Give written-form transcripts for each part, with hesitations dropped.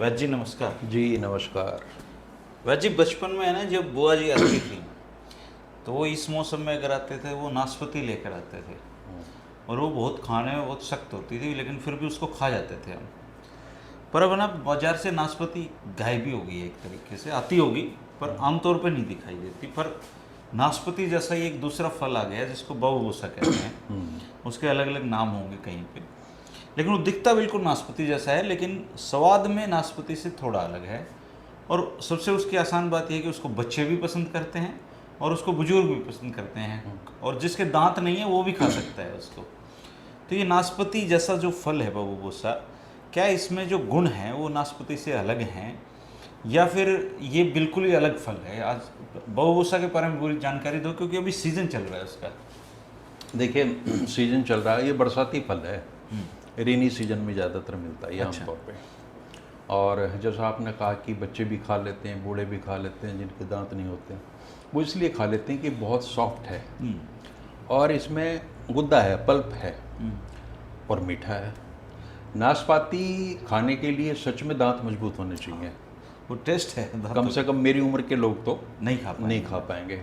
वैद्य जी नमस्कार। जी नमस्कार। वैद्य जी बचपन में है ना, जब बुआ जी आती थी तो वो इस मौसम में अगर आते थे वो नाशपाती लेकर आते थे। और वो बहुत खाने में बहुत सख्त होती थी, लेकिन फिर भी उसको खा जाते थे हम। पर अब ना बाजार से नाशपाती गायब ही हो गई है, एक तरीके से आती होगी पर आमतौर पे नहीं दिखाई देती। पर नाशपाती जैसा ही एक दूसरा फल आ गया है जिसको बहुबूसा कहते हैं। उसके अलग अलग नाम होंगे कहीं पे, लेकिन वो दिखता बिल्कुल नाशपाती जैसा है, लेकिन स्वाद में नाशपाती से थोड़ा अलग है। और सबसे उसकी आसान बात यह है कि उसको बच्चे भी पसंद करते हैं और उसको बुजुर्ग भी पसंद करते हैं, और जिसके दांत नहीं है वो भी खा सकता है उसको। तो ये नाशपाती जैसा जो फल है बहुबूसा, क्या इसमें जो गुण हैं वो नाशपाती से अलग हैं, या फिर ये बिल्कुल ही अलग फल है? आज बहुबूसा के बारे में पूरी जानकारी दो, क्योंकि अभी सीजन चल रहा है उसका। देखिए सीजन चल रहा है, ये बरसाती फल है, रेनी सीजन में ज़्यादातर मिलता है ये अच्छा। आमतौर पे। और जैसा आपने कहा कि बच्चे भी खा लेते हैं, बूढ़े भी खा लेते हैं, जिनके दांत नहीं होते वो इसलिए खा लेते हैं कि बहुत सॉफ्ट है और इसमें गुद्दा है, पल्प है और मीठा है। नाशपाती खाने के लिए सच में दांत मजबूत होने चाहिए। वो टेस्ट है कम से कम मेरी उम्र के लोग तो नहीं खा पाएंगे।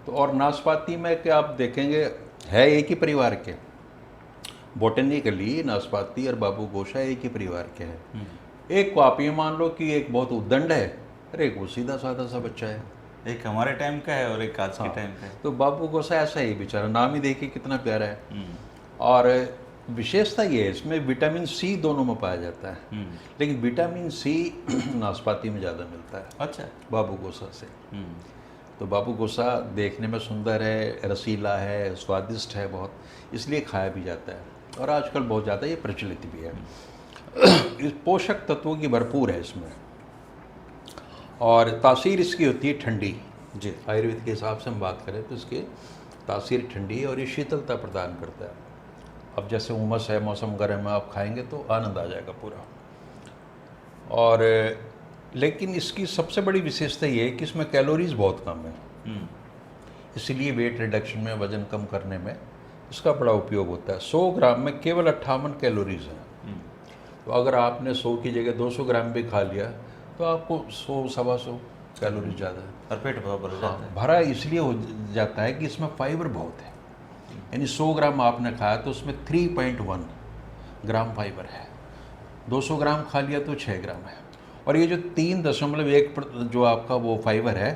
तो और नाशपाती में क्या आप देखेंगे है एक ही परिवार के, बोटेनिकली नाशपाती और बाबू गोशा एक ही परिवार के हैं। एक को आप ये मान लो कि एक बहुत उद्दंड है और एक वो सीधा साधा सा बच्चा है। एक हमारे टाइम का है और एक आज के टाइम का है। तो बाबू गोसा ऐसा ही बेचारा, नाम ही देखिए कितना प्यारा है। और विशेषता ये है इसमें विटामिन सी दोनों में पाया जाता है, लेकिन विटामिन सी नाशपाती में ज़्यादा मिलता है अच्छा। बाबू गोसा से। तो बाबू गोसा देखने में सुंदर है, रसीला है, स्वादिष्ट है बहुत, इसलिए खाया भी जाता है और आजकल बहुत ज़्यादा ये प्रचलित भी है। इस पोषक तत्वों की भरपूर है इसमें, और तासीर इसकी होती है ठंडी। जी। आयुर्वेद के हिसाब से हम बात करें तो इसकी तासीर ठंडी है और ये शीतलता प्रदान करता है। अब जैसे उमस है, मौसम गर्म है, आप खाएंगे तो आनंद आ जाएगा पूरा। और लेकिन इसकी सबसे बड़ी विशेषता ये है कि इसमें कैलोरीज बहुत कम है, इसलिए वेट रिडक्शन में, वजन कम करने में इसका बड़ा उपयोग होता है। 100 ग्राम में केवल 58 कैलोरीज हैं। तो अगर आपने 100 की जगह 200 ग्राम भी खा लिया तो आपको 100 सवा 100 कैलोरी ज़्यादा है। और पेट भर जाता है। भरा इसलिए हो जाता है कि इसमें फाइबर बहुत है, यानी 100 ग्राम आपने खाया तो उसमें 3.1 ग्राम फाइबर है। 200 ग्राम खा लिया तो 6 ग्राम है। और ये जो 3.1 जो आपका वो फाइबर है,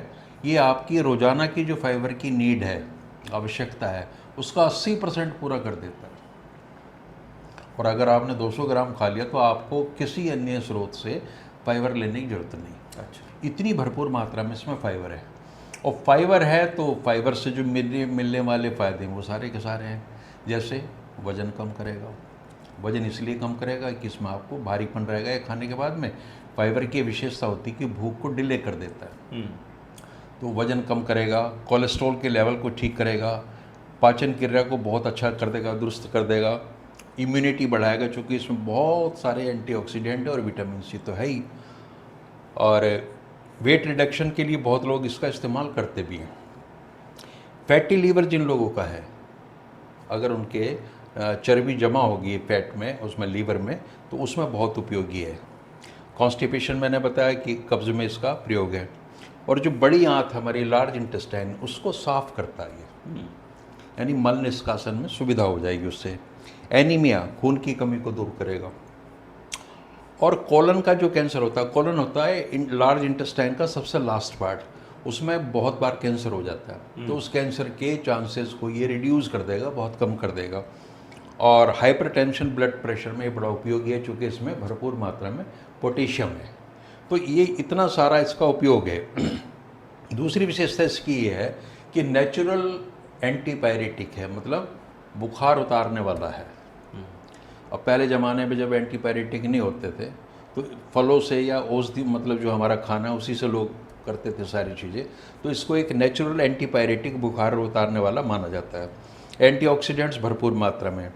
ये आपकी रोज़ाना की जो फाइबर की नीड है, आवश्यकता है, उसका 80% पूरा कर देता है। और अगर आपने 200 ग्राम खा लिया तो आपको किसी अन्य स्रोत से फाइबर लेने की ज़रूरत नहीं। अच्छा। इतनी भरपूर मात्रा में इसमें फाइबर है, और फाइबर है तो फाइबर से जो मिलने वाले फ़ायदे वो सारे के सारे हैं। जैसे वज़न कम करेगा, वज़न इसलिए कम करेगा कि इसमें आपको भारीपन रहेगा ये खाने के बाद में। फाइबर की विशेषता होती है कि भूख को डिले कर देता है, तो वज़न कम करेगा, कोलेस्ट्रॉल के लेवल को ठीक करेगा, पाचन क्रिया को बहुत अच्छा कर देगा, दुरुस्त कर देगा, इम्यूनिटी बढ़ाएगा, चूँकि इसमें बहुत सारे एंटीऑक्सीडेंट और विटामिन सी तो है ही। और वेट रिडक्शन के लिए बहुत लोग इसका इस्तेमाल करते भी हैं। फैटी लीवर जिन लोगों का है, अगर उनके चर्बी जमा होगी फैट में, उसमें लीवर में, तो उसमें बहुत उपयोगी है। कॉन्स्टिपेशन मैंने बताया कि कब्ज़ में इसका प्रयोग है। और जो बड़ी आंत हमारी लार्ज इंटेस्टाइन, उसको साफ करता है ये, यानी मल निष्कासन में सुविधा हो जाएगी उससे। एनीमिया, खून की कमी को दूर करेगा। और कोलन का जो कैंसर होता है, कोलन होता है लार्ज इंटेस्टाइन का सबसे लास्ट पार्ट, उसमें बहुत बार कैंसर हो जाता है, तो उस कैंसर के चांसेस को ये रिड्यूस कर देगा, बहुत कम कर देगा। और हाइपरटेंशन, ब्लड प्रेशर में ये बड़ा उपयोगी है, चूँकि इसमें भरपूर मात्रा में पोटेशियम है। तो ये इतना सारा इसका उपयोग है। दूसरी विशेषता इसकी ये है कि नेचुरल एंटीपायरेटिक है, मतलब बुखार उतारने वाला है। अब पहले ज़माने में जब एंटीपायरेटिक नहीं होते थे तो फलों से या औषधि, मतलब जो हमारा खाना है उसी से लोग करते थे सारी चीज़ें, तो इसको एक नेचुरल एंटीपायरेटिक, बुखार उतारने वाला माना जाता है। एंटीऑक्सीडेंट्स भरपूर मात्रा में।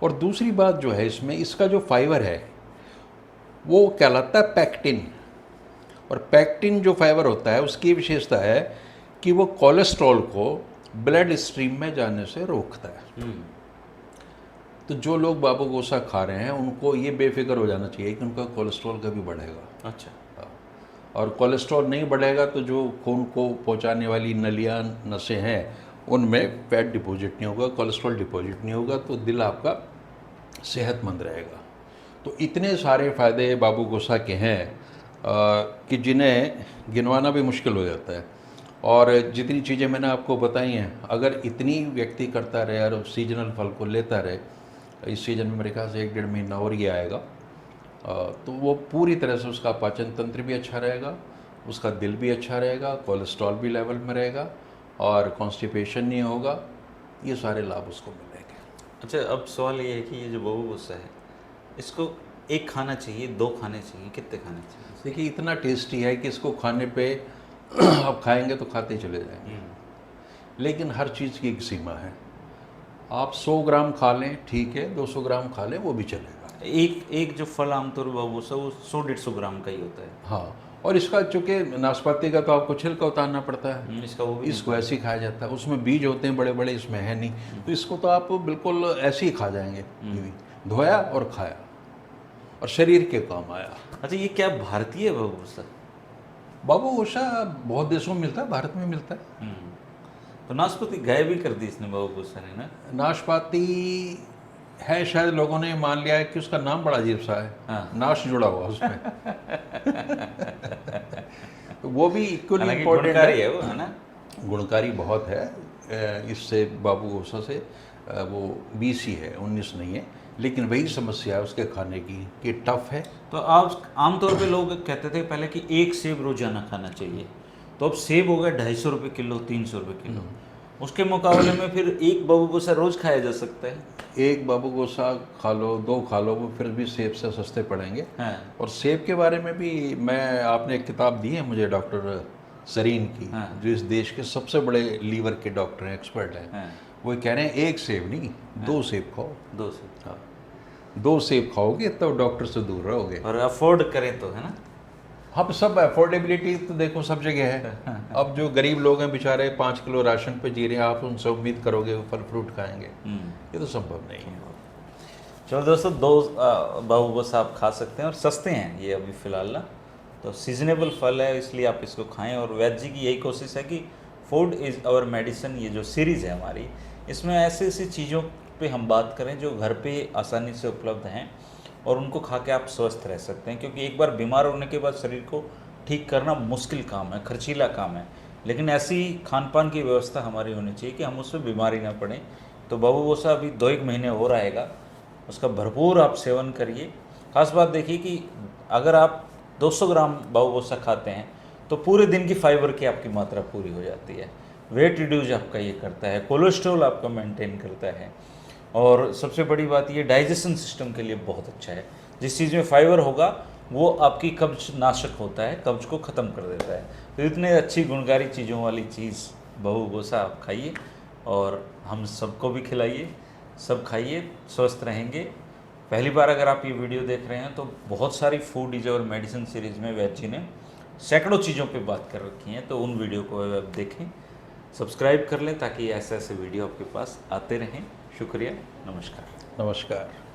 और दूसरी बात जो है इसमें, इसका जो फाइबर है वो कहलाता है पैक्टिन। और पैक्टिन जो फाइबर होता है उसकी विशेषता है कि वो कोलेस्ट्रॉल को ब्लड स्ट्रीम में जाने से रोकता है। तो जो लोग बाबू गोसा खा रहे हैं उनको ये बेफिक्र हो जाना चाहिए कि उनका कोलेस्ट्रॉल कभी बढ़ेगा। अच्छा। हाँ। और कोलेस्ट्रॉल नहीं बढ़ेगा तो जो खून को पहुंचाने वाली नलियां नसें हैं उनमें फैट डिपॉजिट नहीं होगा, कोलेस्ट्रॉल डिपॉजिट नहीं होगा, तो दिल आपका सेहतमंद रहेगा। तो इतने सारे फ़ायदे बाबू गोसा के हैं कि जिन्हें गिनवाना भी मुश्किल हो जाता है। और जितनी चीज़ें मैंने आपको बताई हैं, अगर इतनी व्यक्ति करता रहे और सीजनल फल को लेता रहे, इस सीज़न में मेरे ख्याल से 1-1.5 महीना और ये आएगा, तो वो पूरी तरह से उसका पाचन तंत्र भी अच्छा रहेगा, उसका दिल भी अच्छा रहेगा, कोलेस्ट्रॉल भी लेवल में रहेगा और कॉन्स्टिपेशन नहीं होगा। ये सारे लाभ उसको मिलेंगे। अच्छा, अब सवाल ये है कि ये जो बाबू गोसा है, इसको एक खाना चाहिए, 2 खाने चाहिए, कितने खाने चाहिए? देखिए, इतना टेस्टी है कि इसको खाने पे आप खाएंगे तो खाते ही चले जाएंगे। लेकिन हर चीज़ की एक सीमा है। आप 100 ग्राम खा लें ठीक है, 200 ग्राम खा लें वो भी चलेगा। एक जो फल आमतौर पर बाबू गोसा वो 100-150 ग्राम का ही होता है। हाँ, और इसका चूँकि नाशपाती का तो आपको छिलका उतारना पड़ता है, इसका वो भी इसको ऐसे ही खाया जाता है। उसमें बीज होते हैं बड़े बड़े, इसमें है नहीं, तो इसको तो आप बिल्कुल ऐसे ही खा जाएंगे। धोया और खाया और शरीर के काम आया। अच्छा, ये क्या भारतीय है बाबू गोसा? बाबू गोसा बहुत देशों में मिलता है, भारत में मिलता है। तो नाशपाती गायब भी कर दी इसने बाबू गोसा ने ना। नाशपाती है, शायद लोगों ने मान लिया है कि उसका नाम बड़ा अजीब सा है। हाँ। नाश जुड़ा हुआ उसमें। तो वो भी इक्वली हालांकि इम्पोर्टेंट गुणकारी है। है वो, है ना? गुणकारी बहुत है। इससे बाबू गोसा से वो 20 ही है, 19 नहीं है। लेकिन वही समस्या है उसके खाने की कि टफ है। तो आप आमतौर पे लोग कहते थे पहले कि 1 सेब रोजाना खाना चाहिए, तो अब सेब हो गया 250 रुपये किलो, 300 रुपये किलो। उसके मुकाबले में फिर एक बाबू गोसा रोज खाया जा सकता है। एक बाबू गोसा खा लो, 2 खा लो, वो फिर भी सेब से सस्ते पड़ेंगे। हाँ। और सेब के बारे में भी आपने एक किताब दी है मुझे, डॉक्टर सरीन की, हाँ। जो इस देश के सबसे बड़े लीवर के डॉक्टर हैं, एक्सपर्ट हैं। हाँ। वो कह रहे हैं 1 सेब नहीं, 2 सेब खाओ। 2 सेब। हाँ, 2 सेब खाओगे तब डॉक्टर से दूर रहोगे। और अफोर्ड करें तो, है ना? अब सब अफोर्डेबिलिटी तो देखो सब जगह है। अब जो गरीब लोग हैं बेचारे 5 किलो राशन पे जी रहे हैं, आप उनसे उम्मीद करोगे वो फल फ्रूट खाएंगे? ये तो संभव नहीं है। चलो दोस्तों, 2 बाबू गोसा आप खा सकते हैं और सस्ते हैं ये अभी फ़िलहाल ना, तो सीजनेबल फल है इसलिए आप इसको खाएं। और वैद्य जी की यही कोशिश है कि फूड इज़ आवर मेडिसिन, ये जो सीरीज़ है हमारी, इसमें ऐसी ऐसी चीज़ों पे हम बात करें जो घर पे आसानी से उपलब्ध हैं और उनको खा के आप स्वस्थ रह सकते हैं। क्योंकि एक बार बीमार होने के बाद शरीर को ठीक करना मुश्किल काम है, खर्चीला काम है, लेकिन ऐसी खान पान की व्यवस्था हमारी होनी चाहिए कि हम उसमें बीमारी ना पड़ें। तो बाबू गोसा अभी 2-1 महीने हो रहेगा, उसका भरपूर आप सेवन करिए। खास बात देखिए कि अगर आप 200 ग्राम बाबू गोसा खाते हैं तो पूरे दिन की फाइबर की आपकी मात्रा पूरी हो जाती है। वेट रिड्यूस आपका ये करता है, कोलेस्ट्रॉल आपका मेंटेन करता है, और सबसे बड़ी बात ये डाइजेशन सिस्टम के लिए बहुत अच्छा है। जिस चीज़ में फाइबर होगा वो आपकी कब्ज नाशक होता है, कब्ज को ख़त्म कर देता है। तो इतने अच्छी गुणकारी चीज़ों वाली चीज़ बाबू गोसा आप खाइए और हम सबको भी खिलाइए। सब खाइए, स्वस्थ रहेंगे। पहली बार अगर आप ये वीडियो देख रहे हैं तो बहुत सारी फूड इज और मेडिसिन सीरीज़ में वैद्य जी ने सैकड़ों चीज़ों पे बात कर रखी हैं, तो उन वीडियो को आप देखें, सब्सक्राइब कर लें ताकि ऐसे ऐसे वीडियो आपके पास आते रहें। शुक्रिया, नमस्कार। नमस्कार।